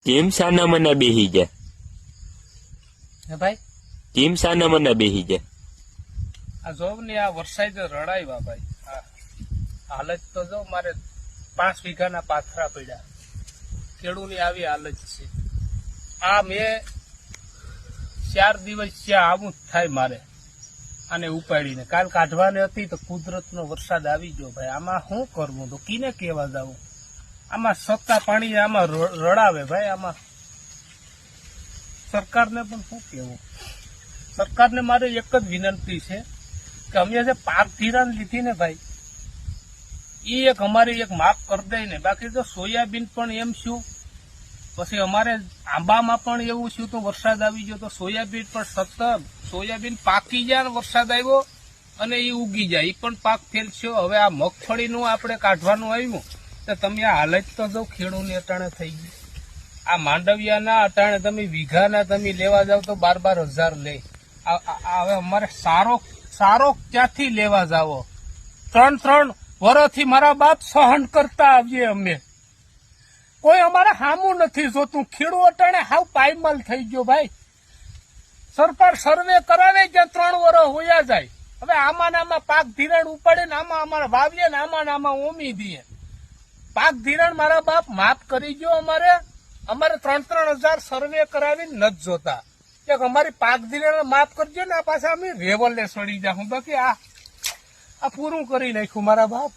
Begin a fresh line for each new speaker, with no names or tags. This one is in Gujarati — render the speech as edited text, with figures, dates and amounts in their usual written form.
કેમ સાના મના બેહી ગયા?
હે ભાઈ,
કેમ સાના મના બેહી ગયા?
આ જોવ ને આ વરસાદ રડાવ્યા ભાઈ. આ હાલત તો જો મારે 5 વીઘાના પાથરા પડ્યા. ખેડૂની આવી હાલત છે. આ મેં 4 દિવસ ત્યાં આવું જ થાય મારે આને ઉપાડીને. કાલ કાઢવાની હતી તો કુદરતનો વરસાદ આવી ગયો ભાઈ. આમાં શું કરવું? તો કીને કહેવા જવું? આમાં સત્તા પાણી આમાં રડાવે ભાઈ. આમાં સરકારને પણ શું કહેવું? સરકારને મારે એક જ વિનંતી છે કે અમે જે પાક ધિરાણ લીધી ને ભાઈ, એ એક અમારી એક માફ કરી દે ને. બાકી તો સોયાબીન પણ એમ શું, પછી અમારે આંબામાં પણ એવું શું તો વરસાદ આવી ગયો તો સોયાબીન પણ સતત સોયાબીન પાકી જાય, વરસાદ આવ્યો અને એ ઉગી જાય, એ પણ પાક ફેલશો. હવે આ મગફળીનું આપણે કાઢવાનું આવ્યું તો તમે આ હાલત તો જો ખેડૂતની અટાણે થઈ ગઈ. આ માંડવિયાના અટાણે તમે વીઘાના તમે લેવા જાવ તો 12,000 લે. હવે અમારે સારો ક્યાંથી લેવા જાવો? 3 વર્ષથી મારા બાપ સહન કરતા આવીએ અમે. કોઈ અમારે હામું નથી જોતું. ખેડૂત અટાણે હાવ પાયમાલ થઈ ગયો ભાઈ. સરકાર સર્વે કરાવે ત્યાં 3 વર્ષ હોયા જાય. હવે આમાં પાક ધિરાણ ઉપાડે ને આમાં અમારે વાવીએ ને આમાં ઓમી દઈએ. પાક ધિરાણ મારા બાપ માફ કરી ગયો. અમારે 3,000 સર્વે કરાવીને નથી જોતા. કે અમારી પાક ધિરાણ માફ કરજો ને આ પાછા અમે રેવલે સડી જાઉં. બાકી આ પૂરું કરી નાખ્યું મારા બાપ.